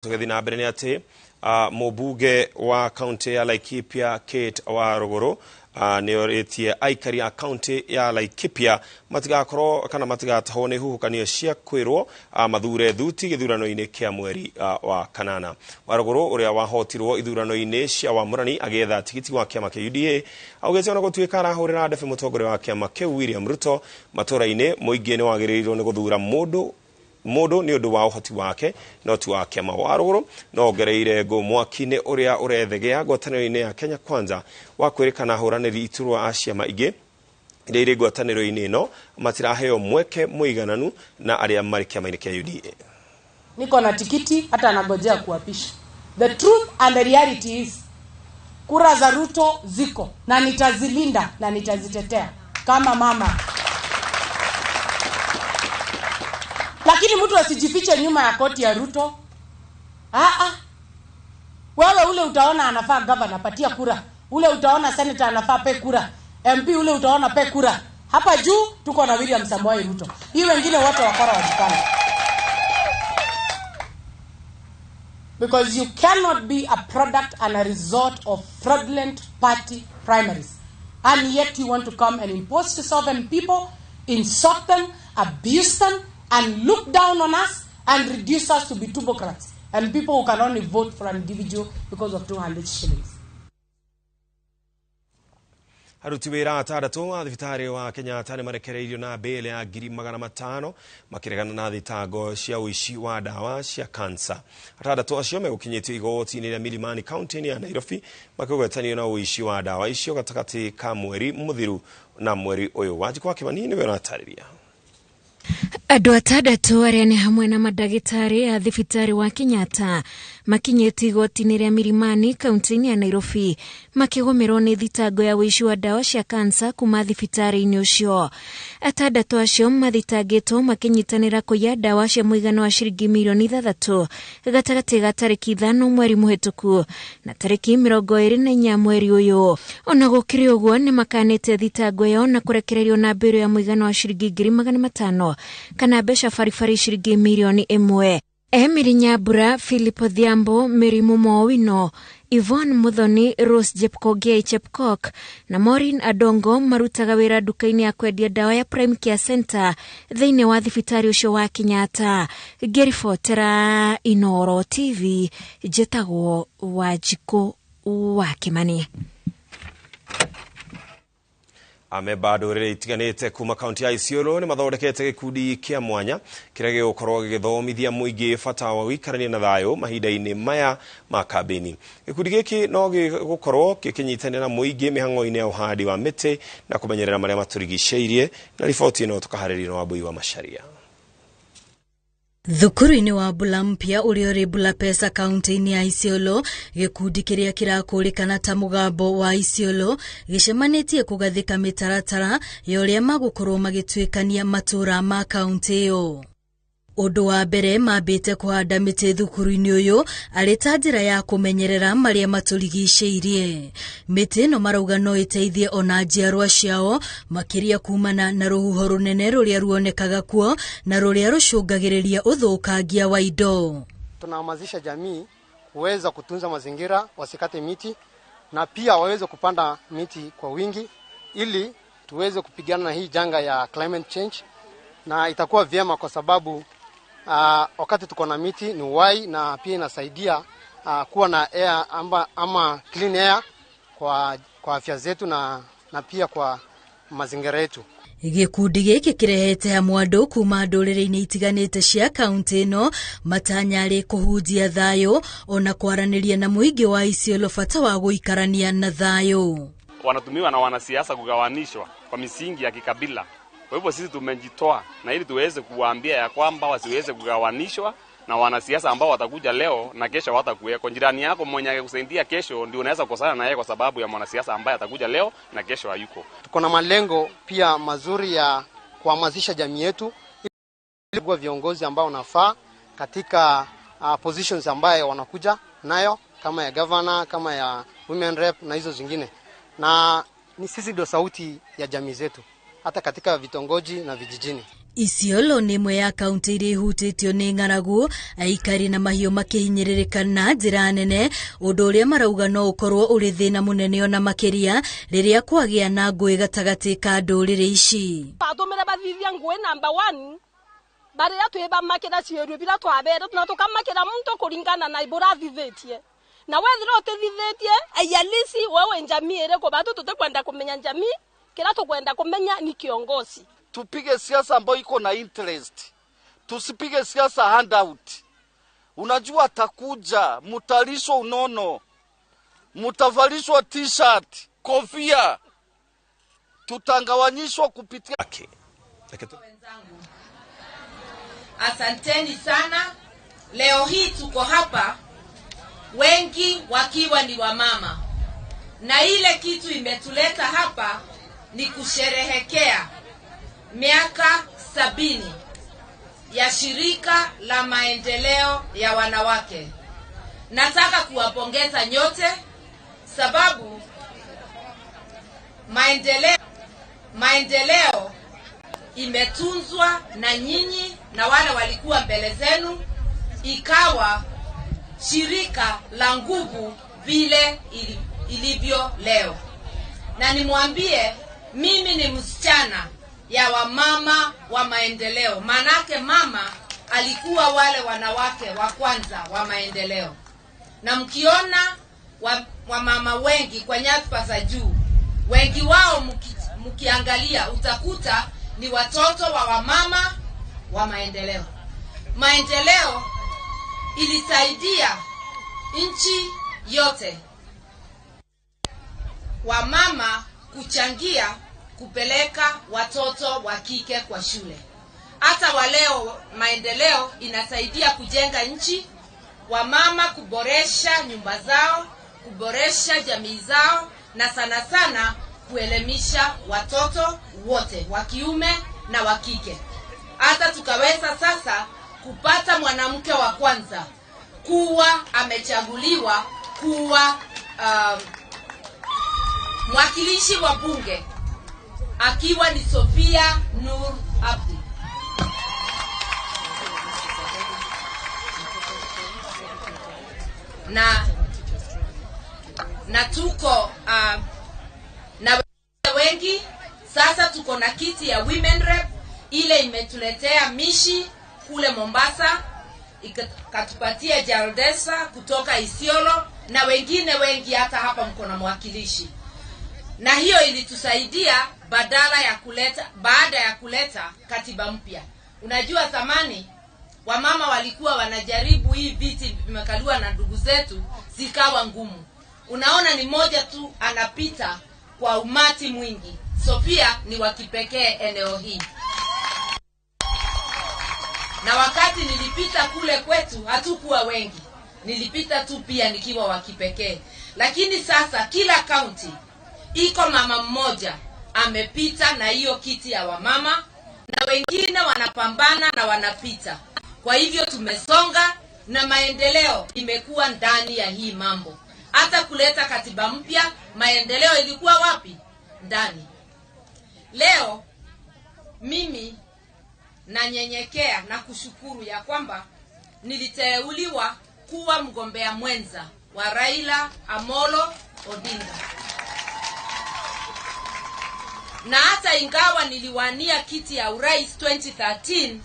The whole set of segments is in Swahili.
Tugethina mbere ni ati mubuge wa county ya Laikipia Kate wa Rogoro ni oritie aikari a county ya Laikipia matigakorwo kana matigatahwo ni huhukanio cia kwirwo mathure thuti githurano-ini kia mweri wa kanana. Wa Rogoro uria wahotirwo ithurano-ini cia wamurani agetha tigiti wa kiama kia UDA augete ona gutuika arahurira ndefe mutongoria wa kiama kiu William Ruto matura-ini muingi ni wagirirwo ni guthura mundu ni undu wa uhoti wake no tu wa kiama wa Rogoro no gereire go mwaki-ini uria urethegea ngwataniro-ini ya Kenya Kwanza wa kwirikana huraniri iturwa a ciama ingi iria iri ngwataniro-ini ino matiraheo mweke muigananu na aria mari kiama-ini kia UDA. Niko na tikiti hata nagojea kuapisha. The truth and the reality is kura za Ruto ziko na nitazilinda na nitazitetea kama mama. Lakini mtu asijifiche nyuma ya koti ya Ruto. Wewe ule utaona anafaa governor patia kura. Ule utaona senator anafaa pe kura. MP ule utaona pe kura. Hapa juu tuko na William Samoei Ruto. Hii wengine wote wakora wajipanga. Because you cannot be a product and a result of fraudulent party primaries. And yet you want to come and impose to sovereign people, insult them, abuse them, and look down on us and reduce us to be tubocrats and people who can only vote for an individual because of 200 shillings. Aruti wira atandatu a thibitari wa Kenyatta ni marekereirio na bele ya 500,000 makiregana na thitango cia uici wa dawa cia kansa. Atandatu acio megukinyitio igoti-ini ria Milimani County ya Nairobi makigwetanio na uici wa dawa icio gatakati ka mweri muthiru na mweri uyu. Wanjikwa Kimani niwe unatariria. Andu atandatu aria ni hamwe na madagitari a thibitari wa Kenyatta makinyiti igoti-ini ria Milimani County ya Nairobi makigomerwo ni thitango ya uici wa dawa cia kansa kuma thibitari-ini ucio. Atandatu acio mathitangitwo makinyitanira kuiya dawa cia muigano wa ciringi milioni 3 gatagati ga tariki 5 mweri muhituku na tariki 24 mweri uyu. Ona gukiri uguo ni makanite thitango yao na kurekererio na mbere ya muigano wa ciringi 500,000 kana besha farifari shiringi milioni 1. Emiri Nyambura, Philip Odhiambo, Mirimu Mowino, Yvonne Muthoni, Rose Jepkogei Chepkok na Maureen Adongo marutaga wira duka-ini ya kwendia dawa ya Prime Care Center thiini wa thibitari ucio wa Kenyatta. Gerifotera Inooro TV jetagwo Wanjikũ wa Kimani. Amebado riri itiganite kuma kaunti ya Isiolo ni mathondekete gikundi kia mwanya kiria gigukorwo gigithomithia muingi bata wa wikarania na thayo mahinda-ini maya ma kambeni. Gikundi giki no gigukorwo gikinyitania na muingi mihango-ini ya uhandi wa miti na kumenyerera maria maturigiceirie na riboti ino tukahariria wa Bui wa Macharia. Thukuru-ini wa Bula mpya uri Bula Pesa kaunti-ini ya Isiolo gikundi kiria kirakurikana ta mugambo wa Isiolo gicemanitie kugathika mitaratara ya uria magukorwo magitwikania matura ma kaunti iyo. Undu wa mbere mambite kuhanda miti thukuru-ini uyu ari ta njira ya kumenyerera maria maturigiceirie. Miti no marauga no iteithie ona njiarwa ciao makiria kumana na ruhuho runene ruria ruonekaga kuo na ruria rucungagiriria uthukangia wa indo. Tunahamasisha jamii kuweza kutunza mazingira, wasikate miti na pia waweze kupanda miti kwa wingi ili tuweze kupigana na hii janga ya climate change, na itakuwa vyema kwa sababu wakati tuko na miti ni uhai na pia inasaidia kuwa na air ama clean air kwa afya zetu na pia kwa mazingira yetu. Gikundi giki kirehete hamwe andu kuma ndurire-ini itiganite cia kaunti ino matanyari kuhunjia thayo ona kwaraniria na muingi wa Isiolo bata wa guikarania na thayo. Wanatumiwa na wanasiasa kugawanishwa kwa misingi ya kikabila. Kwa hivyo sisi tumejitoa na ili tuweze kuwaambia ya kwamba wasiweze kugawanishwa na wanasiasa ambao watakuja leo na kesho watakuweko. Jirani yako mwenye akusaidia kesho ndio unaweza kukosana na yeye kwa sababu ya mwanasiasa ambaye atakuja leo na kesho hayuko. Tuko na malengo pia mazuri ya kuhamasisha jamii yetu ili kuwa viongozi ambao wanafaa katika positions ambayo wanakuja nayo kama ya governor, kama ya women rep na hizo zingine. Na ni sisi ndio sauti ya jamii zetu hata katika vitongoji na vijijini. Isiolo nĩ imwe ya kaunti iria ihutĩtio nĩ ng'aragu, aikari na mahiũ makĩhinyĩrĩrĩka na njĩra nene, ũndũ ũrĩa marauga no ũkorwo ũrĩ thĩna mũnene ona makĩria rĩrĩa kwagĩa na ngũĩ gatagatĩ ka ndũrĩrĩ ici. Batũmĩre bathithia ngũĩ number 1 barĩa twĩbamakĩra ciũrio bila twabere na tukamakĩra muntu kũringana na ibũrathithĩtie. Na wethira ũtithithĩtie ayalisi wewe njamii ĩrĩkũ batu tutakwenda kumenya njamii kila tukwenda kumenya ni kiongozi. Tupige siasa ambayo iko na interest. Tusipige siasa handout. Unajua atakuja, mutalishwa unono, mutavalishwa t-shirt, kofia. Tutangawanyishwa kupitia. Asanteni sana. Leo hii tuko hapa wengi wakiwa ni wamama. Na ile kitu imetuleta hapa ni kusherehekea miaka 70 ya shirika la maendeleo ya wanawake. Nataka kuwapongeza nyote sababu maendeleo imetunzwa na nyinyi na wale walikuwa mbele zenu, ikawa shirika la nguvu vile ilivyo leo. Na nimwambie mimi ni msichana ya wamama wa maendeleo. Manake mama alikuwa wale wanawake wa kwanza wa maendeleo. Na mkiona wamama wengi kwa nyadhifa za juu, wengi wao mkiangalia utakuta ni watoto wa wamama wa maendeleo. Maendeleo ilisaidia nchi yote. Wamama kuchangia kupeleka watoto wa kike kwa shule. Hata waleo maendeleo inasaidia kujenga nchi, wamama kuboresha nyumba zao, kuboresha jamii zao, na sana sana kuelimisha watoto wote wa kiume na wa kike. Hata tukaweza sasa kupata mwanamke wa kwanza kuwa amechaguliwa kuwa mwakilishi wa bunge, akiwa ni Sofia Nur Abdi. Na tuko na wengi sasa. Tuko na kiti ya women rep, ile imetuletea Mishi kule Mombasa, ikatupatia Jaldesa kutoka Isiolo, na wengine wengi hata hapa mko na mwakilishi. Na hiyo ilitusaidia baada ya kuleta katiba mpya. Unajua zamani wamama walikuwa wanajaribu hii viti vimekaliwa na ndugu zetu, zikawa ngumu. Unaona ni moja tu anapita kwa umati mwingi. Sofia ni wa kipekee eneo hii. Na wakati nilipita kule kwetu hatukuwa wengi. Nilipita tu pia nikiwa wa kipekee. Lakini sasa kila kaunti iko mama mmoja amepita na hiyo kiti ya wamama, na wengine wanapambana na wanapita. Kwa hivyo tumesonga na maendeleo imekuwa ndani ya hii mambo. Hata kuleta katiba mpya, maendeleo ilikuwa wapi? Ndani. Leo mimi nanyenyekea na kushukuru ya kwamba niliteuliwa kuwa mgombea mwenza wa Raila Amolo Odinga. Na hata ingawa niliwania kiti ya urais 2013,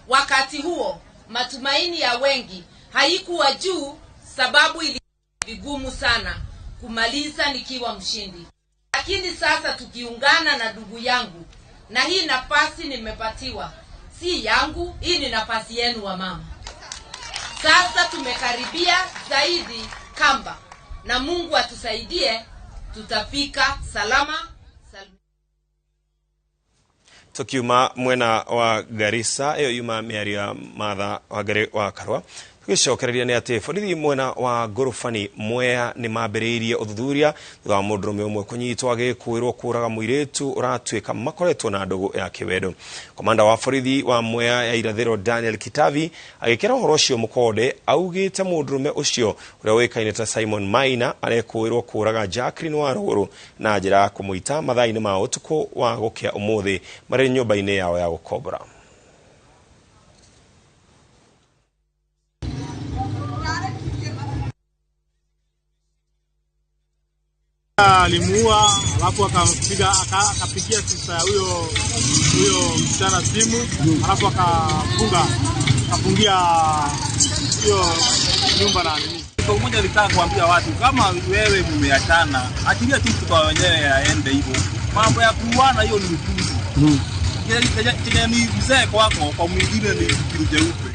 wakati huo matumaini ya wengi haikuwa juu, sababu ili vigumu sana kumaliza nikiwa mshindi. Lakini sasa tukiungana na ndugu yangu, na hii nafasi nimepatiwa si yangu, hii ni nafasi yenu wa mama. Sasa tumekaribia zaidi kamba, na Mungu atusaidie, tutafika salama. Tukiuma mwena wa Garissa, eyo yuma miaria matha wa Karwa. Tugicokereria ni ati borithi mwena wa Gorofani Mwea ni mambĩrĩirie ũthuthuria thutha wa mũndũrũme ũmwe kũnyitwo agĩkũĩrwo kũraga mũirĩtu ũratuĩka makoretwo na ndũgũ ya kĩwendo. Komanda wa borithi wa Mwea ya irathĩro Daniel Kitavi agĩkĩra ũhoro ũcio mũkonde, augĩte mũndũrũme ũcio ũrĩa ũĩkaine ta Simon Maina arekũĩrwo kũraga Jacqueline wa Rũgũrũ na njĩra ya kũmũita mathaa-inĩ ma ũtukũ wa gũkĩa ũmũthĩ marĩ nyũmba-inĩ yao ya gũkombora. Sasa alimuua, alafu akapigia sisa huyo msichana simu, alafu akafungia hiyo nyumba na nini. Kwa mmoja alitaka kuambia watu kama wewe mmeachana, achilia tu kwa wenyewe yaende hivyo. Mambo ya kuuana hiyo ni upuzi. Ni mzee kwako, kwa mwingine ni kitu jeupe.